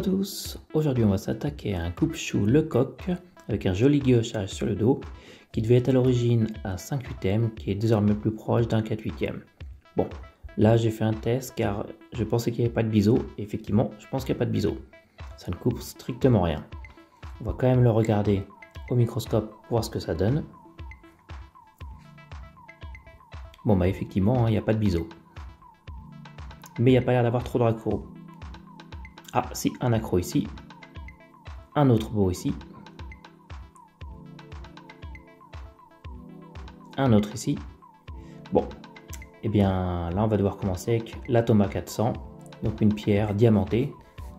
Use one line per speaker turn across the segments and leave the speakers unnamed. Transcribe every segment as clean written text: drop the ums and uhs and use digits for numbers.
Bonjour à tous, aujourd'hui on va s'attaquer à un coupe-chou Lecoq avec un joli guillochage sur le dos qui devait être à l'origine un 5/8, qui est désormais plus proche d'un 4/8. Bon, là j'ai fait un test car je pensais qu'il n'y avait pas de biseau et effectivement je pense qu'il n'y a pas de biseau. Ça ne coupe strictement rien. On va quand même le regarder au microscope pour voir ce que ça donne. Bon bah effectivement il n'y a pas de biseau. Mais il n'y a pas l'air d'avoir trop de raccro. Ah si, un accro ici, un autre beau ici, un autre ici. Bon, et bien là on va devoir commencer avec la Thomas 400, donc une pierre diamantée,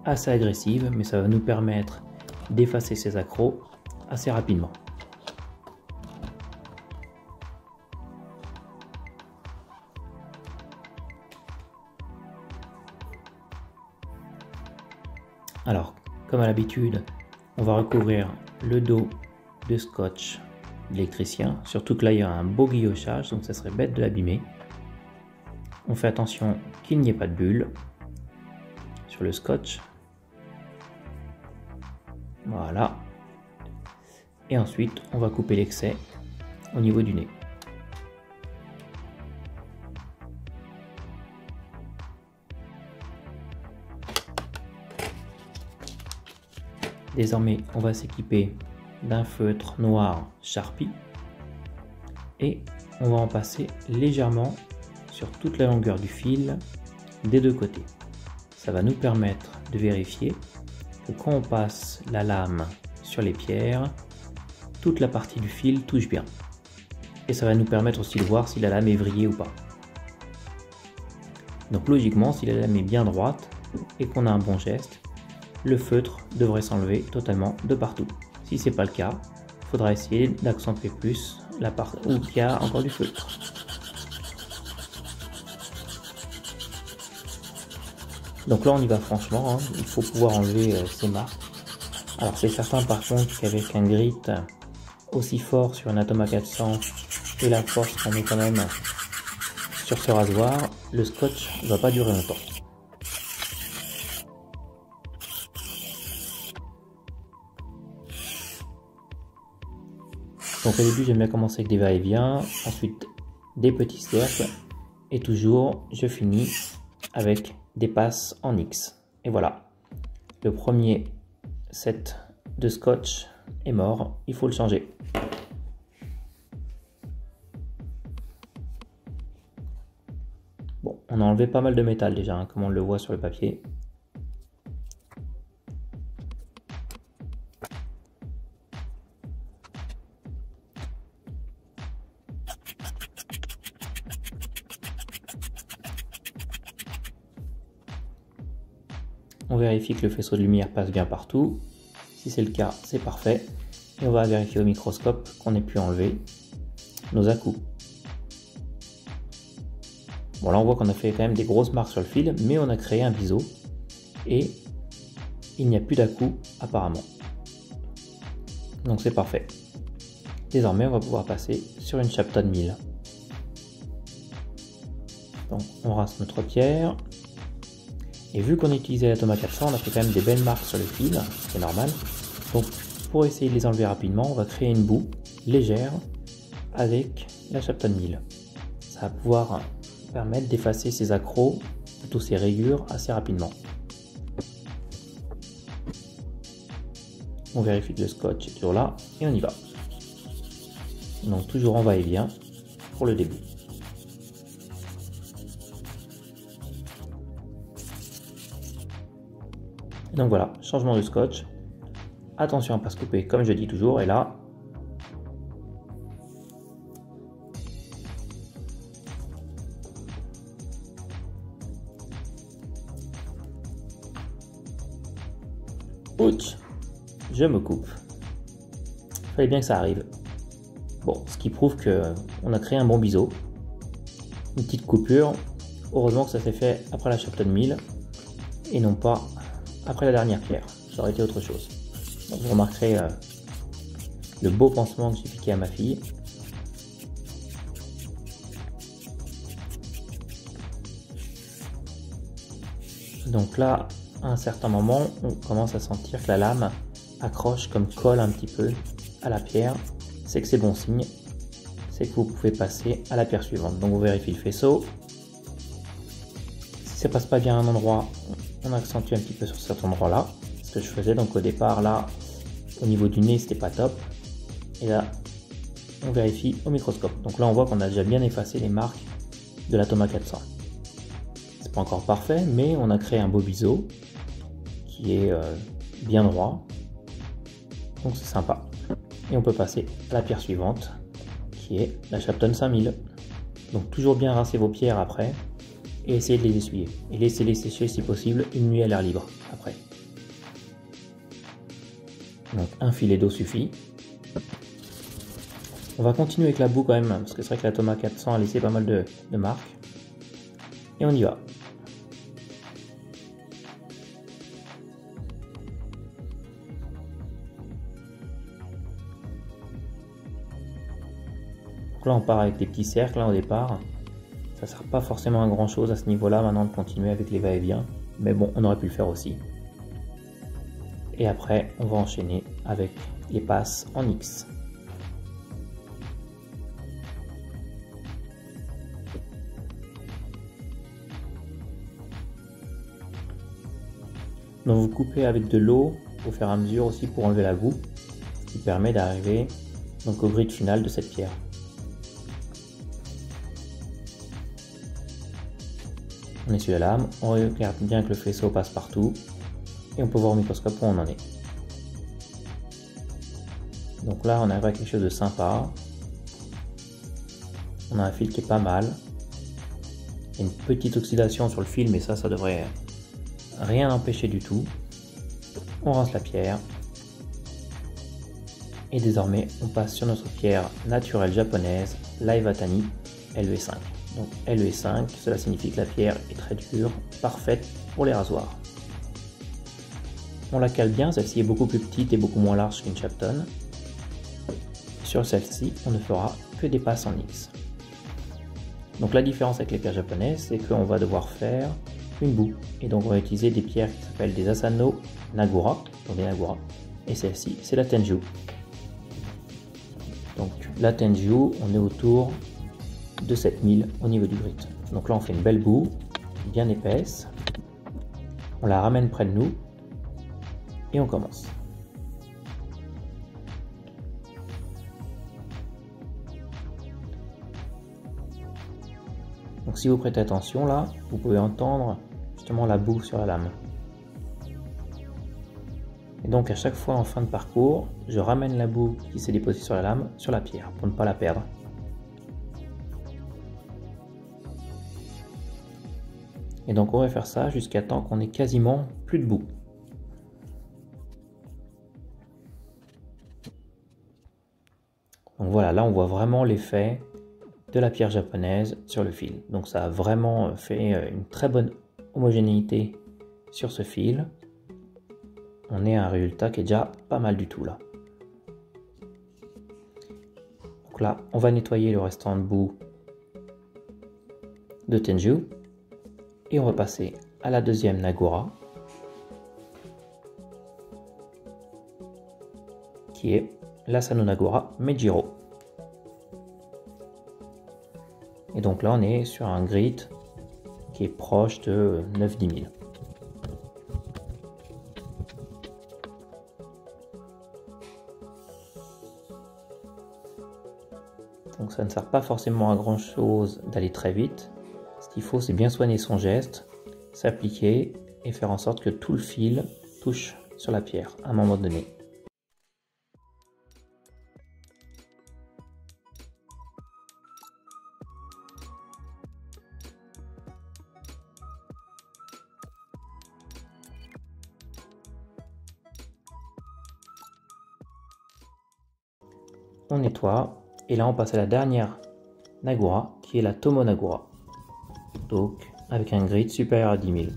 assez agressive, mais ça va nous permettre d'effacer ces accros assez rapidement. Alors, comme à l'habitude, on va recouvrir le dos de scotch d'électricien, surtout que là il y a un beau guillochage, donc ça serait bête de l'abîmer. On fait attention qu'il n'y ait pas de bulle sur le scotch. Voilà. Et ensuite, on va couper l'excès au niveau du nez. Désormais, on va s'équiper d'un feutre noir Sharpie et on va en passer légèrement sur toute la longueur du fil des deux côtés. Ça va nous permettre de vérifier que quand on passe la lame sur les pierres, toute la partie du fil touche bien. Et ça va nous permettre aussi de voir si la lame est vrillée ou pas. Donc logiquement, si la lame est bien droite et qu'on a un bon geste, le feutre devrait s'enlever totalement de partout. Si c'est pas le cas, il faudra essayer d'accentuer plus la partie où il y a encore du feutre. Donc là on y va franchement, hein. Il faut pouvoir enlever ces marques. Alors c'est certain par contre qu'avec un grit aussi fort sur un Thomas 400 et la force qu'on met quand même sur ce rasoir, le scotch ne va pas durer longtemps. Donc au début j'aime bien commencer avec des va-et-vient, ensuite des petits cercles et toujours je finis avec des passes en X. Et voilà, le premier set de scotch est mort, il faut le changer. Bon, on a enlevé pas mal de métal déjà, hein, comme on le voit sur le papier. On vérifie que le faisceau de lumière passe bien partout. Si c'est le cas, c'est parfait. Et on va vérifier au microscope qu'on ait pu enlever nos à-coups. Bon, là on voit qu'on a fait quand même des grosses marques sur le fil, mais on a créé un biseau et il n'y a plus d'à-coups apparemment. Donc c'est parfait. Désormais, on va pouvoir passer sur une Shapton 1000. Donc on rase notre pierre. Et vu qu'on a utilisé la Thomas 400, on a fait quand même des belles marques sur le fil, c'est normal. Donc pour essayer de les enlever rapidement, on va créer une boue légère avec la Shapton 1000. Ça va pouvoir permettre d'effacer ces accros, plutôt ces rayures, assez rapidement. On vérifie que le scotch est toujours là et on y va. Donc toujours en va-et-vient pour le début. Donc voilà, changement de scotch. Attention à ne pas se couper comme je dis toujours. Et là, ouch, je me coupe. Il fallait bien que ça arrive. Bon, ce qui prouve qu'on a créé un bon biseau. Une petite coupure. Heureusement que ça s'est fait après la Shapton 1000 et non pas après la dernière pierre. Ça aurait été autre chose. Donc vous remarquerez le beau pansement que j'ai piqué à ma fille. Donc là, à un certain moment, on commence à sentir que la lame accroche comme colle un petit peu à la pierre. C'est que c'est bon signe, c'est que vous pouvez passer à la pierre suivante. Donc vous vérifiez le faisceau. Si ça passe pas bien à un endroit, on accentue un petit peu sur cet endroit là, ce que je faisais. Donc au départ là, au niveau du nez c'était pas top, et là on vérifie au microscope. Donc là on voit qu'on a déjà bien effacé les marques de la Toma 400. C'est pas encore parfait, mais on a créé un beau biseau qui est bien droit, donc c'est sympa. Et on peut passer à la pierre suivante qui est la Shapton 5000. Donc toujours bien rincer vos pierres après et essayer de les essuyer et laisser-les sécher si possible une nuit à l'air libre après. Donc un filet d'eau suffit. On va continuer avec la boue quand même, parce que c'est vrai que la Toma 400 a laissé pas mal de marques. Et on y va. Donc là on part avec des petits cercles au départ. Ça sert pas forcément à grand chose à ce niveau là maintenant de continuer avec les va-et-vient. Mais bon, on aurait pu le faire aussi. Et après on va enchaîner avec les passes en X. Donc vous coupez avec de l'eau au fur et à mesure aussi pour enlever la boue, ce qui permet d'arriver donc au grid final de cette pierre. On essuie la lame, on regarde bien que le faisceau passe partout et on peut voir au microscope où on en est. Donc là on arrive à quelque chose de sympa. On a un fil qui est pas mal. Il y a une petite oxydation sur le fil, mais ça devrait rien empêcher du tout. On rince la pierre. Et désormais, on passe sur notre pierre naturelle japonaise, l'Iwatani LE5. Donc LE5, cela signifie que la pierre est très dure, parfaite pour les rasoirs. On la cale bien, celle-ci est beaucoup plus petite et beaucoup moins large qu'une Shapton. Sur celle-ci, on ne fera que des passes en X. Donc la différence avec les pierres japonaises, c'est qu'on va devoir faire une boue. Et donc on va utiliser des pierres qui s'appellent des Asano Nagura, donc des Nagura. Et celle-ci, c'est la Tenju. Donc la Tenju, on est autour de 7000 au niveau du grit. Donc là on fait une belle boue, bien épaisse. On la ramène près de nous et on commence. Donc si vous prêtez attention là, vous pouvez entendre justement la boue sur la lame. Et donc à chaque fois en fin de parcours, je ramène la boue qui s'est déposée sur la lame sur la pierre pour ne pas la perdre. Et donc on va faire ça jusqu'à temps qu'on ait quasiment plus de boue. Donc voilà, là on voit vraiment l'effet de la pierre japonaise sur le fil. Donc ça a vraiment fait une très bonne homogénéité sur ce fil. On est à un résultat qui est déjà pas mal du tout là. Donc là, on va nettoyer le restant de boue de Tenju. Et on va passer à la deuxième Nagura, qui est l'Asano Nagura Mejiro. Et donc là, on est sur un grit qui est proche de 9-10 000. Donc ça ne sert pas forcément à grand chose d'aller très vite. Ce qu'il faut, c'est bien soigner son geste, s'appliquer et faire en sorte que tout le fil touche sur la pierre à un moment donné. On nettoie et là on passe à la dernière Nagura qui est la Tomo Nagura. Donc avec un grit supérieur à 10 000.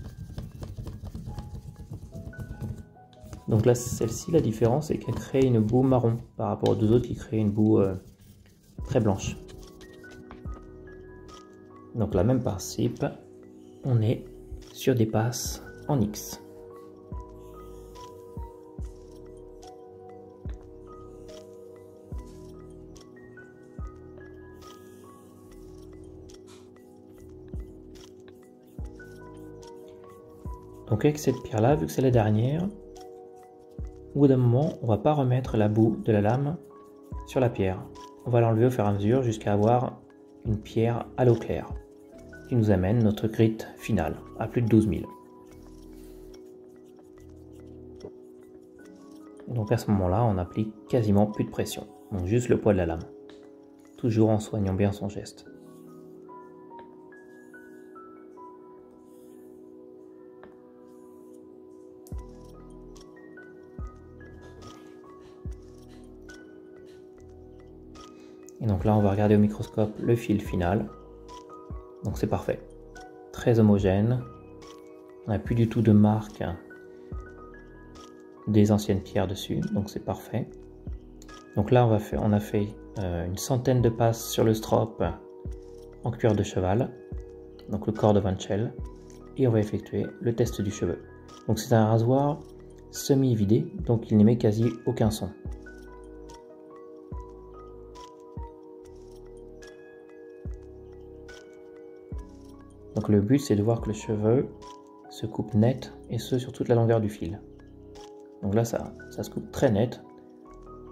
Donc là celle-ci, la différence c'est qu'elle crée une boue marron par rapport aux deux autres qui créent une boue très blanche. Donc là même principe, on est sur des passes en X. Donc avec cette pierre là, vu que c'est la dernière, au bout d'un moment, on va pas remettre la boue de la lame sur la pierre. On va l'enlever au fur et à mesure jusqu'à avoir une pierre à l'eau claire qui nous amène notre grit final à plus de 12 000. Donc à ce moment-là, on applique quasiment plus de pression, donc juste le poids de la lame, toujours en soignant bien son geste. Et donc là, on va regarder au microscope le fil final. Donc c'est parfait, très homogène. On n'a plus du tout de marque des anciennes pierres dessus, donc c'est parfait. Donc là, on a fait une centaine de passes sur le strop en cuir de cheval, donc le corps de Van Schell, et on va effectuer le test du cheveu. Donc c'est un rasoir semi-vidé, donc il n'émet quasi aucun son. Donc le but, c'est de voir que le cheveu se coupe net, et ce sur toute la longueur du fil. Donc là, ça se coupe très net.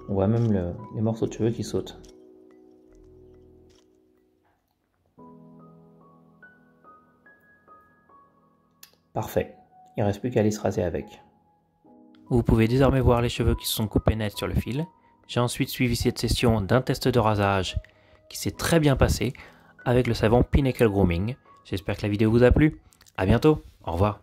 On voit même les morceaux de cheveux qui sautent. Parfait, il ne reste plus qu'à aller se raser avec. Vous pouvez désormais voir les cheveux qui se sont coupés net sur le fil. J'ai ensuite suivi cette session d'un test de rasage qui s'est très bien passé avec le savon Pinnacle Grooming. J'espère que la vidéo vous a plu. À bientôt, au revoir.